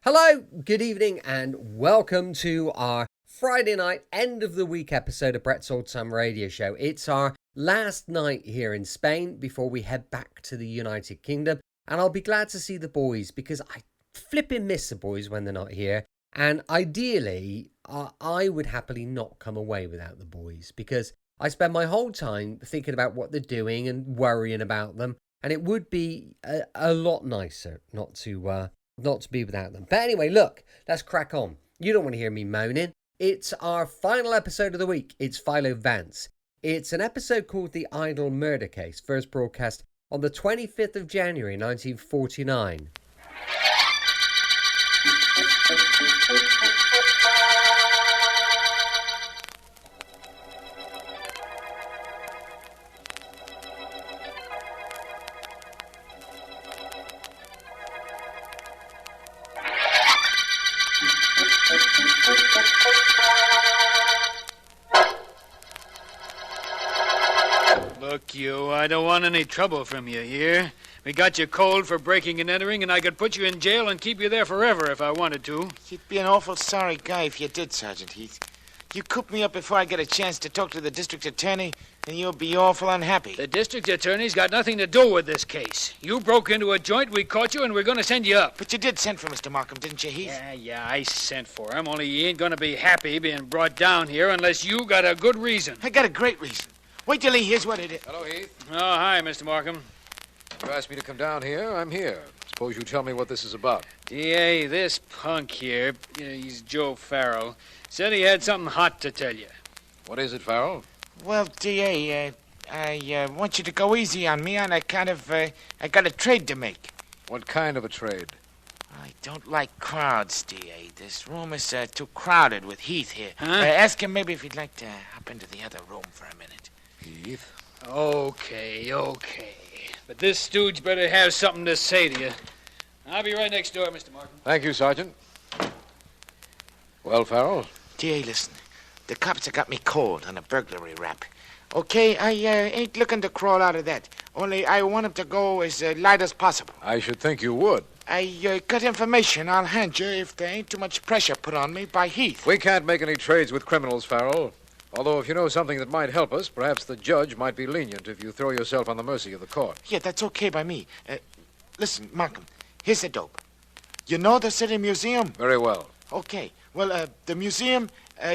Hello, good evening, and welcome to our Friday night end of the week episode of Brett's Old Time Radio Show. It's our last night here in Spain before we head back to the United Kingdom, and I'll be glad to see the boys because I flipping miss the boys when they're not here. And ideally, I would happily not come away without the boys because I spend my whole time thinking about what they're doing and worrying about them, and it would be a lot nicer not to be without them. But anyway, look, let's crack on. You don't want to hear me moaning. It's our final episode of the week. It's Philo Vance. It's an episode called The Idol Murder Case, first broadcast on the 25th of January, 1949. Look, I don't want any trouble from you here. We got you cold for breaking and entering, and I could put you in jail and keep you there forever if I wanted to. You'd be an awful sorry guy if you did, Sergeant Heath. You coop me up before I get a chance to talk to the district attorney, and you'll be awful unhappy. The district attorney's got nothing to do with this case. You broke into a joint, we caught you, and we're going to send you up. But you did send for Mr. Markham, didn't you, Heath? Yeah, I sent for him, only he ain't going to be happy being brought down here unless you got a good reason. I got a great reason. Wait till he hears what it is. Hello, Heath. Oh, hi, Mr. Markham. You asked me to come down here. I'm here. Suppose you tell me what this is about. D.A., this punk here, he's Joe Farrell, said he had something hot to tell you. What is it, Farrell? Well, D.A., I want you to go easy on me on a kind of, I got a trade to make. What kind of a trade? I don't like crowds, D.A. This room is too crowded with Heath here. Huh? Ask him maybe if he'd like to hop into the other room for a minute. Heath? Okay. But this stooge better have something to say to you. I'll be right next door, Mr. Markham. Thank you, Sergeant. Well, Farrell? D.A., listen. The cops have got me cold on a burglary rap. Okay, I ain't looking to crawl out of that. Only I want him to go as light as possible. I should think you would. I got information I'll hand you if there ain't too much pressure put on me by Heath. We can't make any trades with criminals, Farrell. Although if you know something that might help us, perhaps the judge might be lenient if you throw yourself on the mercy of the court. Yeah, that's okay by me. Listen, Markham, here's the dope. You know the City Museum? Very well. Okay. Well, the museum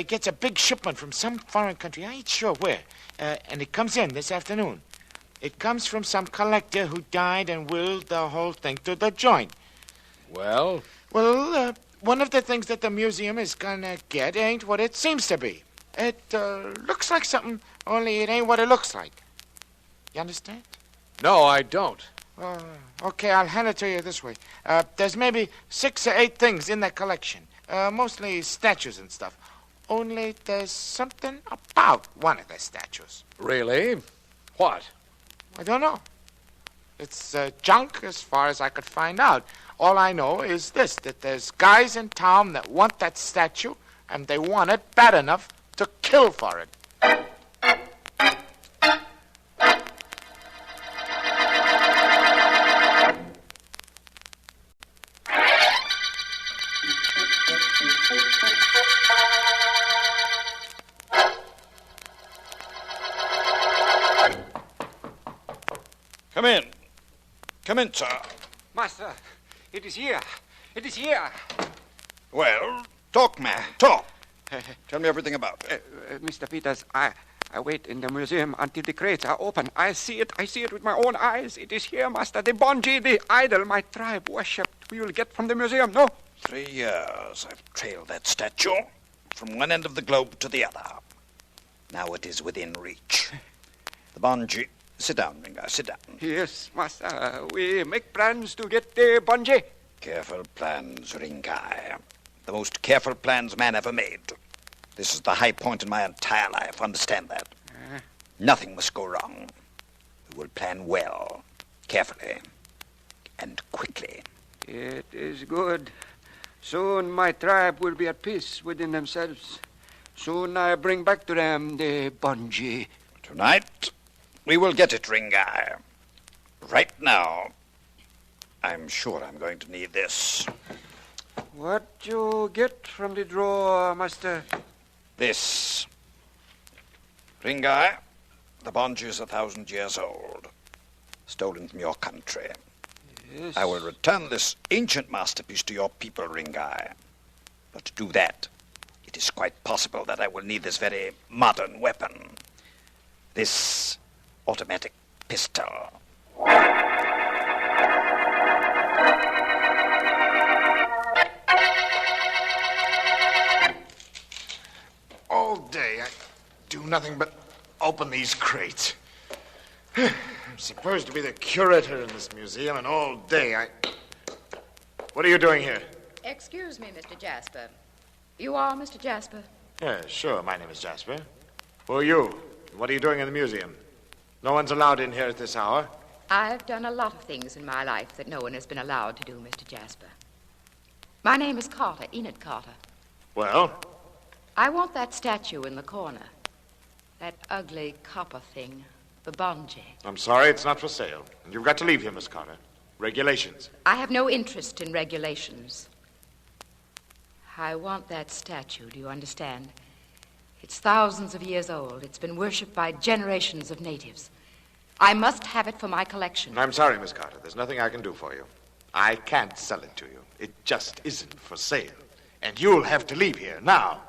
gets a big shipment from some foreign country. I ain't sure where. And it comes in this afternoon. It comes from some collector who died and willed the whole thing to the joint. Well? Well, one of the things that the museum is gonna get ain't what it seems to be. It looks like something, only it ain't what it looks like. You understand? No, I don't. Okay, I'll hand it to you this way. There's maybe 6 or 8 things in that collection. Mostly statues and stuff. Only there's something about one of the statues. Really? What? I don't know. It's junk as far as I could find out. All I know is this, that there's guys in town that want that statue, and they want it bad enough to kill for it. Come in. Come in, sir. Master, it is here. It is here. Well, talk, man. Talk. Tell me everything about it. Mr. Peters, I wait in the museum until the crates are open. I see it with my own eyes. It is here, Master. The bungee, the idol my tribe worshipped. We will get from the museum, no? 3 years I've trailed that statue from one end of the globe to the other. Now it is within reach. The bungee. Sit down, Ringo. Sit down. Yes, Master. We make plans to get the bungee. Careful plans, Ringai. The most careful plans man ever made. This is the high point in my entire life. Understand that? Nothing must go wrong. We will plan well, carefully, and quickly. It is good. Soon my tribe will be at peace within themselves. Soon I bring back to them the bungee. Tonight, we will get it, Ringai. Right now, I'm sure I'm going to need this. What you get from the drawer, master? This. Ringai, the Bonji is 1,000 years old. Stolen from your country. Yes. I will return this ancient masterpiece to your people, Ringai. But to do that, it is quite possible that I will need this very modern weapon. This automatic pistol. All day I do nothing but open these crates. I'm supposed to be the curator in this museum, and all day I... What are you doing here? Excuse me, Mr. Jasper. You are Mr. Jasper? Yeah, sure, my name is Jasper. Who are you? What are you doing in the museum? No one's allowed in here at this hour. I've done a lot of things in my life that no one has been allowed to do, Mr. Jasper. My name is Carter, Enid Carter. Well? I want that statue in the corner. That ugly copper thing, the Bonji. I'm sorry, it's not for sale. And you've got to leave here, Miss Carter. Regulations. I have no interest in regulations. I want that statue, do you understand? It's thousands of years old. It's been worshipped by generations of natives. I must have it for my collection. I'm sorry, Miss Carter. There's nothing I can do for you. I can't sell it to you. It just isn't for sale. And you'll have to leave here now.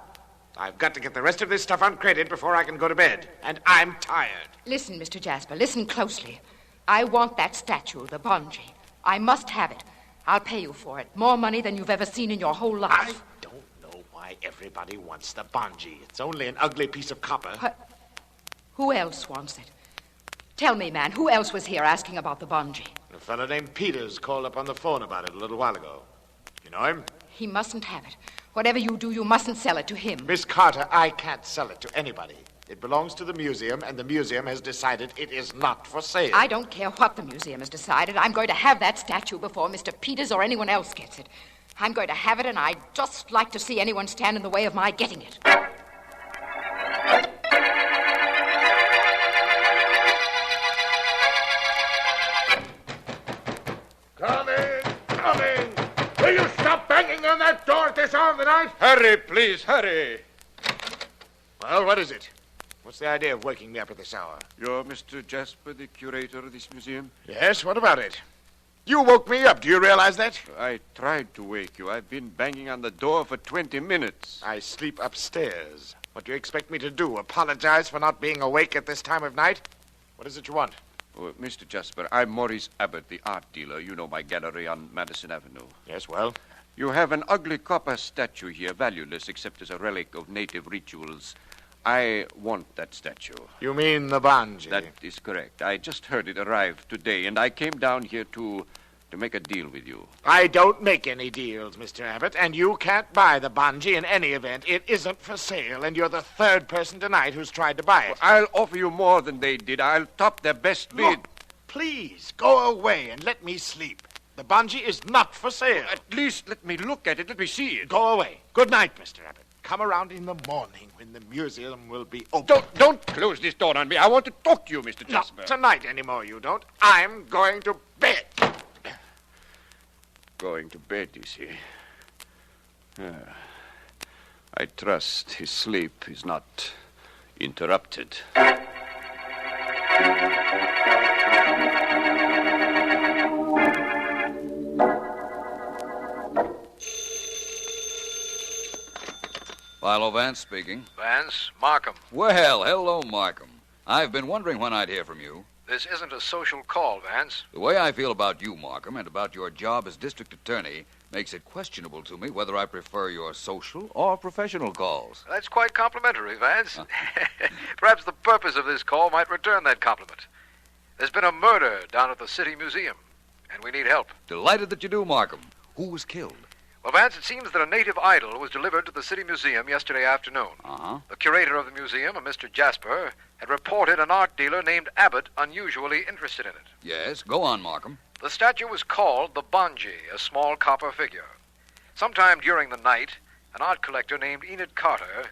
I've got to get the rest of this stuff uncrated before I can go to bed. And I'm tired. Listen, Mr. Jasper, listen closely. I want that statue, the Bonji. I must have it. I'll pay you for it. More money than you've ever seen in your whole life. I don't know why everybody wants the Bonji. It's only an ugly piece of copper. Who else wants it? Tell me, man, who else was here asking about the Bonji? A fellow named Peters called up on the phone about it a little while ago. You know him? He mustn't have it. Whatever you do, you mustn't sell it to him. Miss Carter, I can't sell it to anybody. It belongs to the museum, and the museum has decided it is not for sale. I don't care what the museum has decided. I'm going to have that statue before Mr. Peters or anyone else gets it. I'm going to have it, and I'd just like to see anyone stand in the way of my getting it. Come in! Come in! Will you stop banging on that door at this hour of the night? Hurry, please, hurry. Well, what is it? What's the idea of waking me up at this hour? You're Mr. Jasper, the curator of this museum? Yes, what about it? You woke me up. Do you realize that? I tried to wake you. I've been banging on the door for 20 minutes. I sleep upstairs. What do you expect me to do? Apologize for not being awake at this time of night? What is it you want? Oh, Mr. Jasper, I'm Maurice Abbott, the art dealer. You know my gallery on Madison Avenue. Yes, well? You have an ugly copper statue here, valueless except as a relic of native rituals. I want that statue. You mean the Bonji? That is correct. I just heard it arrived today, and I came down here to make a deal with you. I don't make any deals, Mr. Abbott, and you can't buy the Bonji in any event. It isn't for sale, and you're the third person tonight who's tried to buy it. I'll offer you more than they did. I'll top their best bid. Look, please, go away and let me sleep. The Bonji is not for sale. At least let me look at it. Let me see it. Go away. Good night, Mr. Abbott. Come around in the morning when the museum will be open. Don't close this door on me. I want to talk to you, Mr. Jasper. Not tonight anymore, you don't. I'm going to bed. Going to bed, you see. I trust his sleep is not interrupted. Philo Vance speaking. Vance, Markham. Well, hello, Markham. I've been wondering when I'd hear from you. This isn't a social call, Vance. The way I feel about you, Markham, and about your job as district attorney makes it questionable to me whether I prefer your social or professional calls. That's quite complimentary, Vance. Perhaps the purpose of this call might return that compliment. There's been a murder down at the City Museum, and we need help. Delighted that you do, Markham. Who was killed? Well, Vance, it seems that a native idol was delivered to the City Museum yesterday afternoon. The curator of the museum, a Mr. Jasper, had reported an art dealer named Abbott unusually interested in it. Yes, go on, Markham. The statue was called the Bonji, a small copper figure. Sometime during the night, an art collector named Enid Carter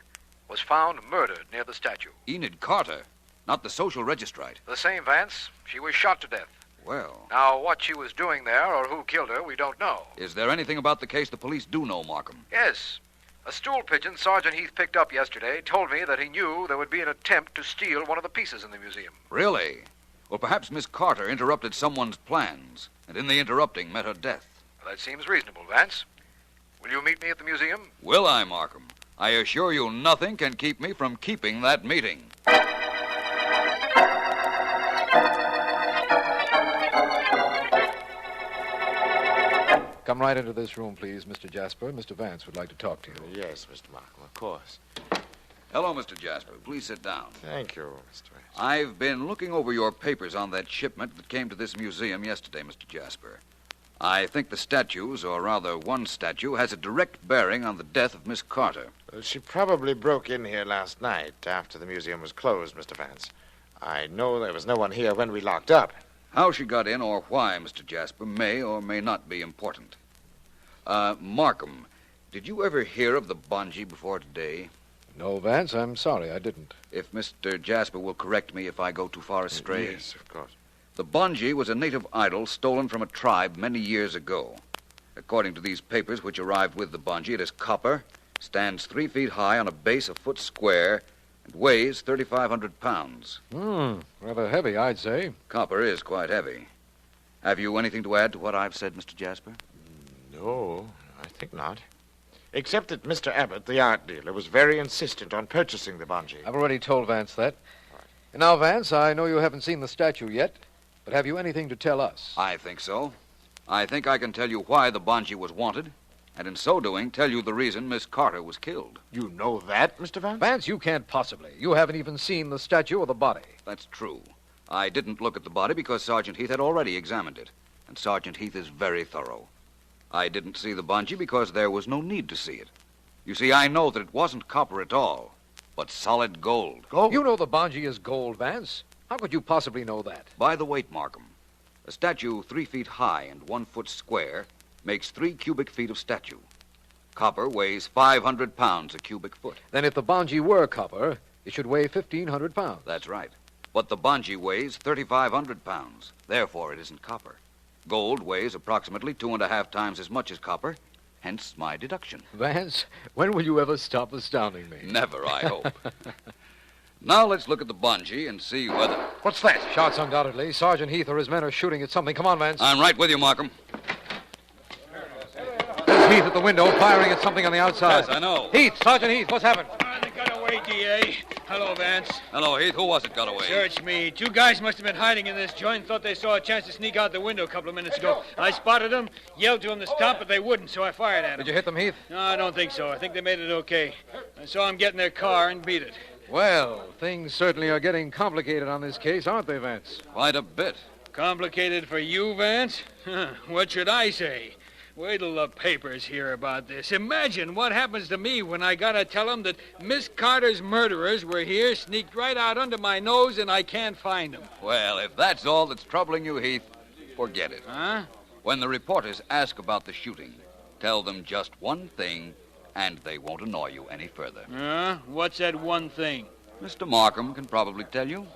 was found murdered near the statue. Enid Carter, not the social registrite. The same, Vance. She was shot to death. Well. Now, what she was doing there or who killed her, we don't know. Is there anything about the case the police do know, Markham? Yes. A stool pigeon Sergeant Heath picked up yesterday told me that he knew there would be an attempt to steal one of the pieces in the museum. Really? Well, perhaps Miss Carter interrupted someone's plans, and in the interrupting met her death. Well, that seems reasonable, Vance. Will you meet me at the museum? Will I, Markham? I assure you nothing can keep me from keeping that meeting. Come right into this room, please, Mr. Jasper. Mr. Vance would like to talk to you. Yes, Mr. Markham, of course. Hello, Mr. Jasper. Please sit down. Thank you, Mr. Vance. I've been looking over your papers on that shipment that came to this museum yesterday, Mr. Jasper. I think the statues, or rather one statue, has a direct bearing on the death of Miss Carter. Well, she probably broke in here last night after the museum was closed, Mr. Vance. I know there was no one here when we locked up. How she got in or why, Mr. Jasper, may or may not be important. Markham, did you ever hear of the Bonji before today? No, Vance, I'm sorry, I didn't. If Mr. Jasper will correct me if I go too far astray. Yes, of course. The Bonji was a native idol stolen from a tribe many years ago. According to these papers which arrived with the Bonji, it is copper, stands 3 feet high on a base a foot square, and weighs 3,500 pounds. Rather heavy, I'd say. Copper is quite heavy. Have you anything to add to what I've said, Mr. Jasper? No, I think not. Except that Mr. Abbott, the art dealer, was very insistent on purchasing the Bonji. I've already told Vance that. And now, Vance, I know you haven't seen the statue yet, but have you anything to tell us? I think so. I think I can tell you why the Bonji was wanted, and in so doing, tell you the reason Miss Carter was killed. You know that, Mr. Vance? Vance, you can't possibly. You haven't even seen the statue or the body. That's true. I didn't look at the body because Sergeant Heath had already examined it, and Sergeant Heath is very thorough. I didn't see the Bonji because there was no need to see it. You see, I know that it wasn't copper at all, but solid gold. Gold? You know the Bonji is gold, Vance. How could you possibly know that? By the weight, Markham. A statue 3 feet high and 1 foot square makes 3 cubic feet of statue. Copper weighs 500 pounds a cubic foot. Then if the Bonji were copper, it should weigh 1,500 pounds. That's right. But the Bonji weighs 3,500 pounds. Therefore, it isn't copper. Gold weighs approximately 2.5 times as much as copper, hence my deduction. Vance, when will you ever stop astounding me? Never, I hope. Now let's look at the Bonji and see whether... What's that? Shots, undoubtedly. Sergeant Heath or his men are shooting at something. Come on, Vance. I'm right with you, Markham. There's Heath at the window, firing at something on the outside. Yes, I know. Heath, Sergeant Heath, what's happened? They got away, D.A. Hello, Vance. Hello, Heath. Who was it got away? Search me. 2 guys must have been hiding in this joint and thought they saw a chance to sneak out the window a couple of minutes ago. I spotted them, yelled to them to stop, but they wouldn't, so I fired at them. Did you hit them, Heath? No, I don't think so. I think they made it okay. I saw them get in their car and beat it. Well, things certainly are getting complicated on this case, aren't they, Vance? Quite a bit. Complicated for you, Vance? What should I say? Wait till the papers hear about this. Imagine what happens to me when I gotta tell them that Miss Carter's murderers were here, sneaked right out under my nose, and I can't find them. Well, if that's all that's troubling you, Heath, forget it. Huh? When the reporters ask about the shooting, tell them just one thing, and they won't annoy you any further. What's that one thing? Mr. Markham can probably tell you.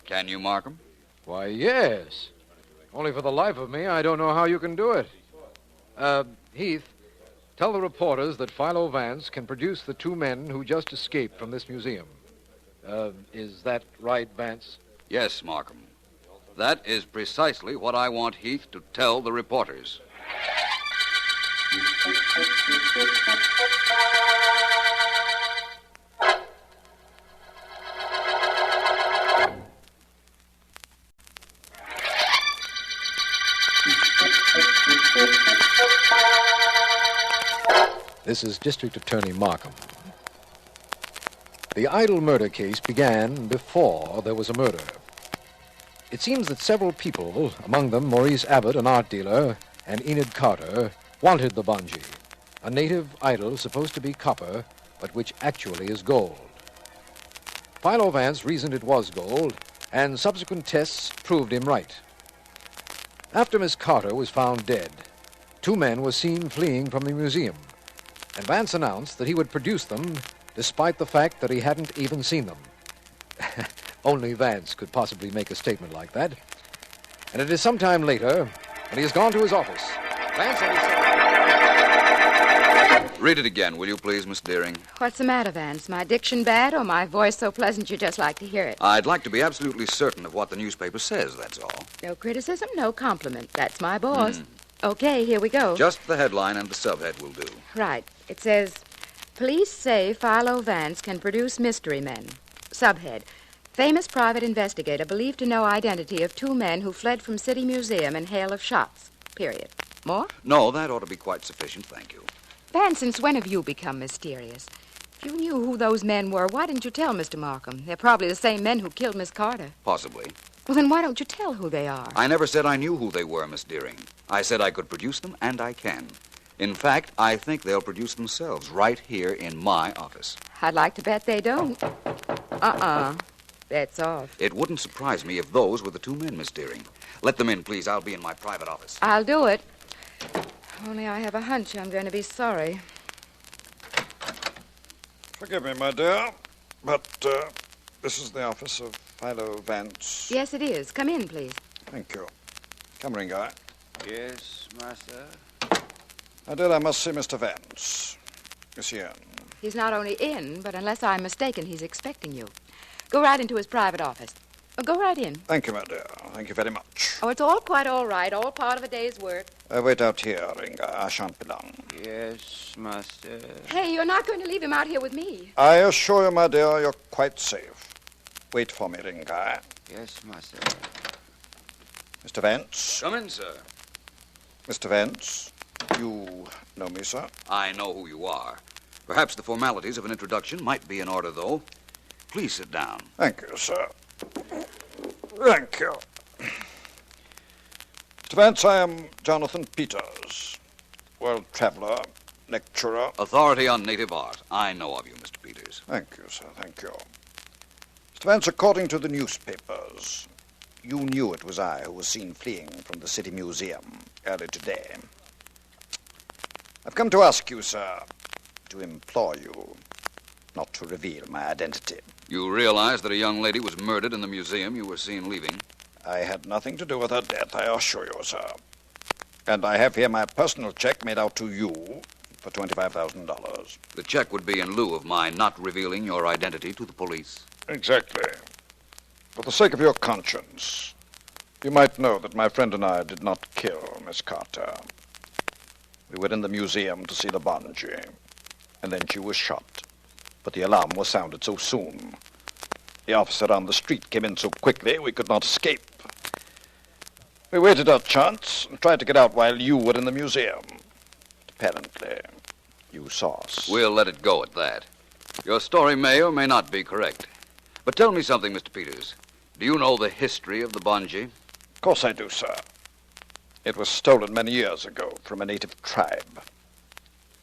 Can you, Markham? Why, yes. Only for the life of me, I don't know how you can do it. Heath, tell the reporters that Philo Vance can produce the 2 men who just escaped from this museum. Is that right, Vance? Yes, Markham. That is precisely what I want Heath to tell the reporters. This is District Attorney Markham. The idol murder case began before there was a murder. It seems that several people, among them Maurice Abbott, an art dealer, and Enid Carter, wanted the Bonji, a native idol supposed to be copper, but which actually is gold. Philo Vance reasoned it was gold, and subsequent tests proved him right. After Miss Carter was found dead, 2 men were seen fleeing from the museum, and Vance announced that he would produce them despite the fact that he hadn't even seen them. Only Vance could possibly make a statement like that. And it is some time later when he has gone to his office. Vance and his Read it again, will you please, Miss Deering? What's the matter, Vance? My diction bad or my voice so pleasant you just like to hear it? I'd like to be absolutely certain of what the newspaper says, that's all. No criticism, no compliment. That's my boss. Okay, here we go. Just the headline and the subhead will do. Right. It says, police say Philo Vance can produce mystery men. Subhead, famous private investigator believed to know identity of 2 men who fled from City Museum in hail of shots. Period. More? No, that ought to be quite sufficient, thank you. Vance, since when have you become mysterious? If you knew who those men were, why didn't you tell Mr. Markham? They're probably the same men who killed Miss Carter. Possibly. Well, then why don't you tell who they are? I never said I knew who they were, Miss Deering. I said I could produce them, and I can. In fact, I think they'll produce themselves right here in my office. I'd like to bet they don't. That's off. It wouldn't surprise me if those were the 2 men, Miss Deering. Let them in, please. I'll be in my private office. I'll do it. Only I have a hunch I'm going to be sorry. Forgive me, my dear, but this is the office of Philo Vance. Yes, it is. Come in, please. Thank you. Come, ring guy. Yes, master. My dear, I must see Mr. Vance. Is he in? He's not only in, but unless I'm mistaken, he's expecting you. Go right into his private office. Go right in. Thank you, my dear. Thank you very much. Oh, it's all quite all right. All part of a day's work. Wait out here, ring guy. I shan't be long. Yes, master. Hey, you're not going to leave him out here with me. I assure you, my dear, you're quite safe. Wait for me, ring guy. Yes, master. Mr. Vance? Come in, sir. Mr. Vance, you know me, sir? I know who you are. Perhaps the formalities of an introduction might be in order, though. Please sit down. Thank you, sir. Thank you. Mr. Vance, I am Jonathan Peters, world traveler, lecturer. Authority on native art. I know of you, Mr. Peters. Thank you, sir. Thank you. Mr. Vance, according to the newspapers, you knew it was I who was seen fleeing from the City Museum early today. I've come to ask you, sir, to implore you not to reveal my identity. You realize that a young lady was murdered in the museum you were seen leaving? I had nothing to do with her death, I assure you, sir. And I have here my personal check made out to you for $25,000. The check would be in lieu of my not revealing your identity to the police. Exactly. For the sake of your conscience, you might know that my friend and I did not kill Miss Carter. We were in the museum to see the bungee, and then she was shot. But the alarm was sounded so soon. The officer on the street came in so quickly we could not escape. We waited our chance and tried to get out while you were in the museum. Apparently, you saw us. We'll let it go at that. Your story may or may not be correct. But tell me something, Mr. Peters. Do you know the history of the bungee? Of course I do, sir. It was stolen many years ago from a native tribe.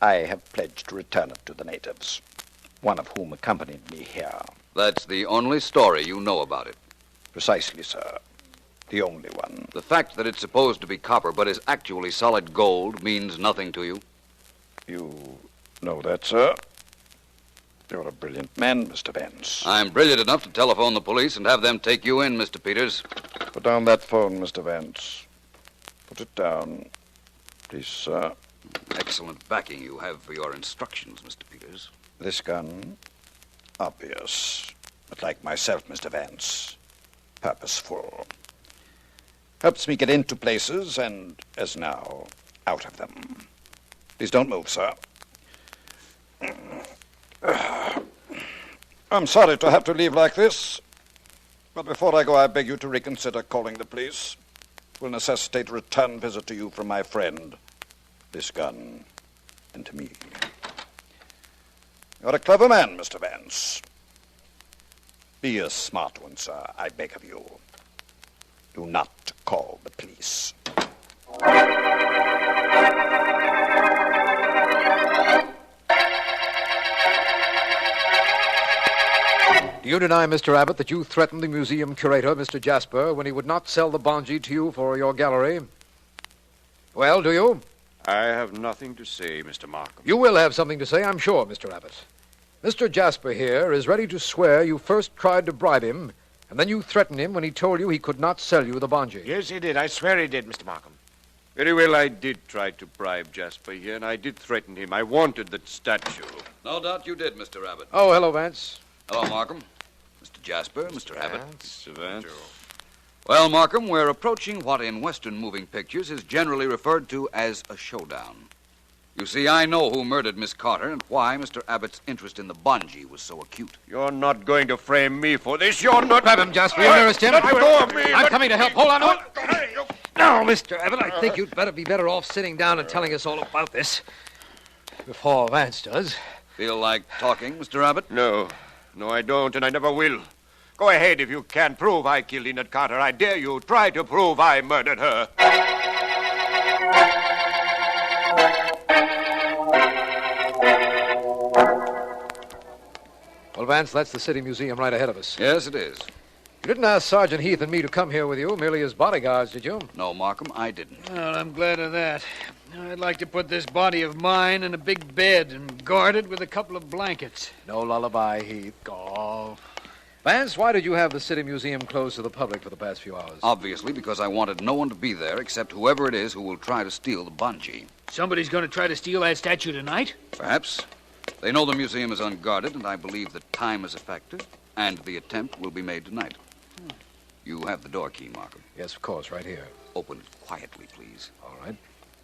I have pledged to return it to the natives, one of whom accompanied me here. That's the only story you know about it. Precisely, sir. The only one. The fact that it's supposed to be copper but is actually solid gold means nothing to you? You know that, sir? You're a brilliant man, Mr. Vance. I'm brilliant enough to telephone the police and have them take you in, Mr. Peters. Put down that phone, Mr. Vance. Put it down. Please, sir. Excellent backing you have for your instructions, Mr. Peters. This gun, obvious, but like myself, Mr. Vance, purposeful. Helps me get into places and, as now, out of them. Please don't move, sir. I'm sorry to have to leave like this, but before I go, I beg you to reconsider calling the police. It will necessitate a return visit to you from my friend, this gun, and to me. You're a clever man, Mr. Vance. Be a smart one, sir, I beg of you. Do not call the police. Do you deny, Mr. Abbott, that you threatened the museum curator, Mr. Jasper, when he would not sell the bungee to you for your gallery? Well, do you? I have nothing to say, Mr. Markham. You will have something to say, I'm sure, Mr. Abbott. Mr. Jasper here is ready to swear you first tried to bribe him And then you threatened him when he told you he could not sell you the bungee. Yes, he did. I swear he did, Mr. Markham. Very well, I did try to bribe Jasper here, and I did threaten him. I wanted that statue. No doubt you did, Mr. Abbott. Oh, hello, Vance. Hello, Markham. Mr. Jasper, Mr. Abbott. Mr. Vance. Well, Markham, we're approaching what in Western moving pictures is generally referred to as a showdown. You see, I know who murdered Miss Carter and why Mr. Abbott's interest in the bungee was so acute. You're not going to frame me for this. You're not... Grab him, Jasper. You'll arrest him. Let go of me. I'm coming to help. Hold on to it. Now, Mr. Abbott, I think you'd better be better off sitting down and telling us all about this before Vance does. Feel like talking, Mr. Abbott? No, I don't, and I never will. Go ahead if you can prove I killed Enid Carter. I dare you. Try to prove I murdered her. Well, Vance, that's the City Museum right ahead of us. Yes, it is. You didn't ask Sergeant Heath and me to come here with you, merely as bodyguards, did you? No, Markham, I didn't. Well, I'm glad of that. I'd like to put this body of mine in a big bed and guard it with a couple of blankets. No lullaby, Heath. Golf. Vance, why did you have the City Museum closed to the public for the past few hours? Obviously, because I wanted no one to be there except whoever it is who will try to steal the bungee. Somebody's going to try to steal that statue tonight? Perhaps. They know the museum is unguarded, and I believe that time is a factor, and the attempt will be made tonight. You have the door key, Markham. Yes, of course, right here. Open it quietly, please. All right.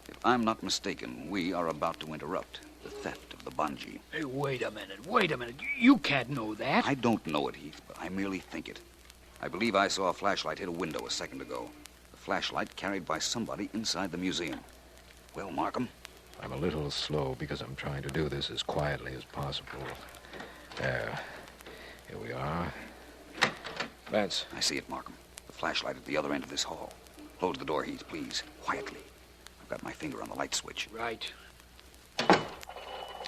If I'm not mistaken, we are about to interrupt the theft of the bungee. Hey, wait a minute. You can't know that. I don't know it, Heath, but I merely think it. I believe I saw a flashlight hit a window a second ago. The flashlight carried by somebody inside the museum. Well, Markham? I'm a little slow because I'm trying to do this as quietly as possible. There. Here we are. Vance. I see it, Markham. The flashlight at the other end of this hall. Close the door, Heath, please. Quietly. I've got my finger on the light switch. Right.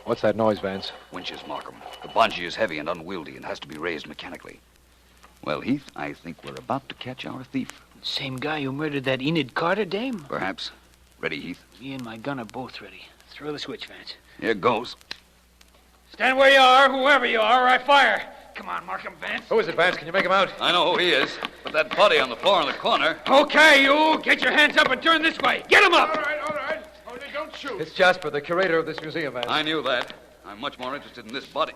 What's that noise, Vance? Winches, Markham. The bungee is heavy and unwieldy and has to be raised mechanically. Well, Heath, I think we're about to catch our thief. Same guy who murdered that Enid Carter dame? Perhaps. Ready, Heath? Me and my gun are both ready. Throw the switch, Vance. Here goes. Stand where you are, whoever you are, or I fire. Come on, Markham, Vance. Who is it, Vance? Can you make him out? I know who he is. Put that body on the floor in the corner. Okay, you. Get your hands up and turn this way. Get him up. All right. Only don't shoot. It's Jasper, the curator of this museum, Vance. I knew that. I'm much more interested in this body.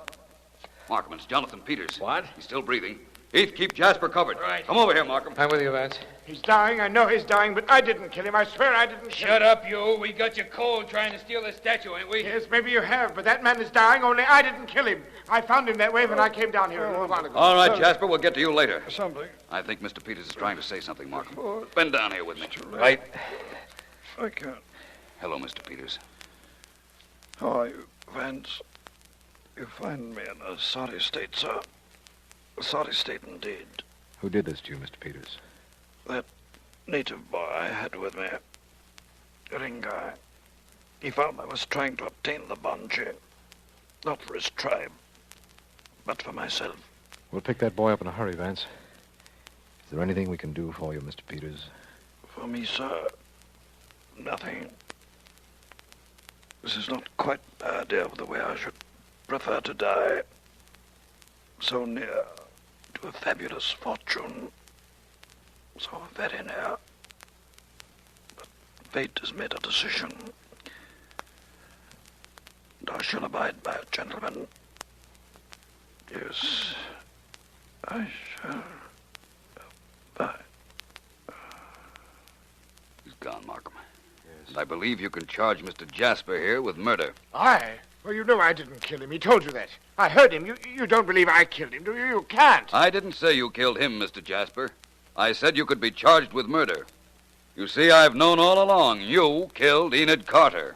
Markham, it's Jonathan Peters. What? He's still breathing. Heath, keep Jasper covered. Right. Come over here, Markham. I'm with you, Vance. He's dying. I know he's dying, but I didn't kill him. I swear I didn't kill him. Shut up, you. We got you cold trying to steal this statue, ain't we? Yes, maybe you have, but that man is dying, only I didn't kill him. I found him that way when I came down here a little while ago. All right, Jasper, we'll get to you later. Something. I think Mr. Peters is trying to say something, Markham. Bend down here with me. Right. I can't. Hello, Mr. Peters. How are you, Vance? You find me in a sorry state, sir. A sorry state indeed. Who did this to you, Mr. Peters? That native boy I had with me, Ringai. He found I was trying to obtain the bungee. Not for his tribe, but for myself. We'll pick that boy up in a hurry, Vance. Is there anything we can do for you, Mr. Peters? For me, sir, nothing. This is not quite the idea of the way I should prefer to die. So near to a fabulous fortune. So very near. But fate has made a decision. And I shall abide by it, gentlemen. Yes, I shall abide. He's gone, Markham. Yes. And I believe you can charge Mr. Jasper here with murder. I? Well, you know I didn't kill him. He told you that. I heard him. You don't believe I killed him, do you? You can't. I didn't say you killed him, Mr. Jasper. I said you could be charged with murder. You see, I've known all along you killed Enid Carter.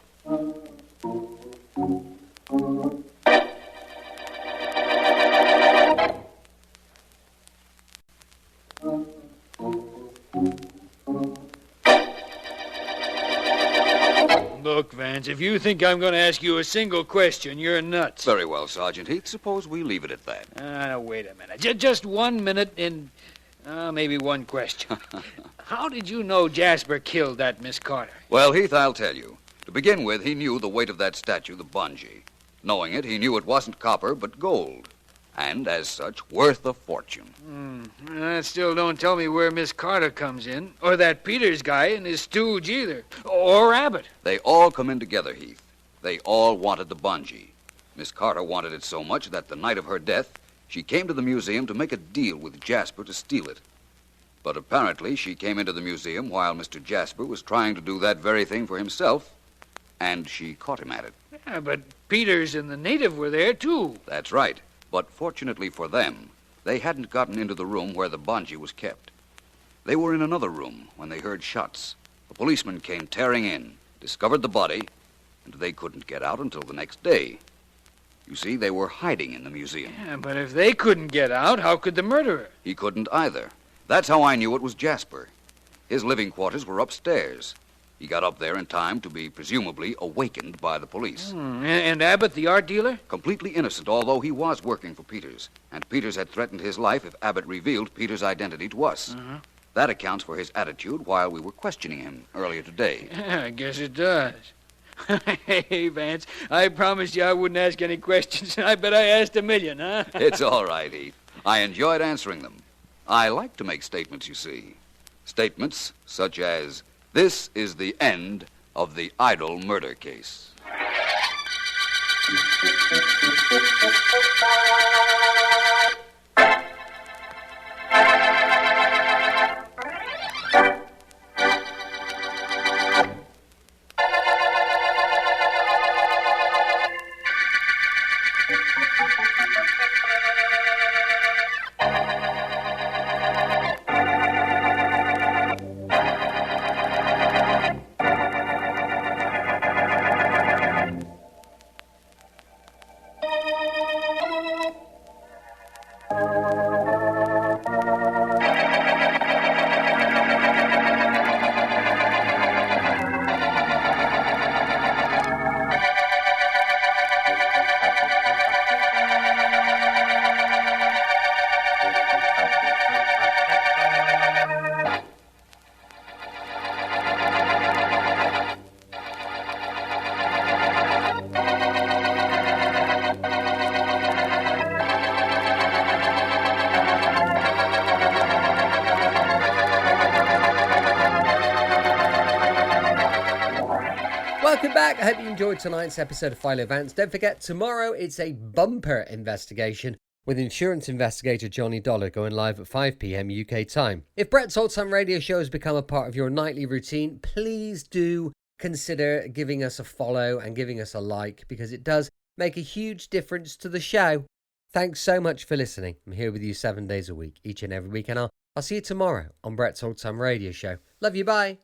Look, Vance, if you think I'm going to ask you a single question, you're nuts. Very well, Sergeant Heath. Suppose we leave it at that. Now, wait a minute. Just 1 minute and maybe one question. How did you know Jasper killed that Miss Carter? Well, Heath, I'll tell you. To begin with, he knew the weight of that statue, the bungee. Knowing it, he knew it wasn't copper, but gold. and as such, worth a fortune. That still don't tell me where Miss Carter comes in, or that Peters guy and his stooge either, or Abbott. They all come in together, Heath. They all wanted the bungee. Miss Carter wanted it so much that the night of her death, she came to the museum to make a deal with Jasper to steal it. But apparently she came into the museum while Mr. Jasper was trying to do that very thing for himself, and she caught him at it. Yeah, but Peters and the native were there, too. That's right. But fortunately for them, they hadn't gotten into the room where the bungee was kept. They were in another room when they heard shots. A policeman came tearing in, discovered the body, and they couldn't get out until the next day. You see, they were hiding in the museum. Yeah, but if they couldn't get out, how could the murderer? He couldn't either. That's how I knew it was Jasper. His living quarters were upstairs. He got up there in time to be presumably awakened by the police. And Abbott, the art dealer? Completely innocent, although he was working for Peters. And Peters had threatened his life if Abbott revealed Peters' identity to us. That accounts for his attitude while we were questioning him earlier today. Yeah, I guess it does. Hey, Vance, I promised you I wouldn't ask any questions. I bet I asked a million, huh? It's all right, Heath. I enjoyed answering them. I like to make statements, you see. Statements such as, "This is the end of the Idol murder case." Welcome back. I hope you enjoyed tonight's episode of Philo Vance. Don't forget, tomorrow it's a bumper investigation with insurance investigator Johnny Dollar going live at 5 p.m. UK time. If Brett's Old Time Radio Show has become a part of your nightly routine, please do consider giving us a follow and giving us a like, because it does make a huge difference to the show. Thanks so much for listening. I'm here with you 7 days a week, each and every week, and I'll see you tomorrow on Brett's Old Time Radio Show. Love you, bye.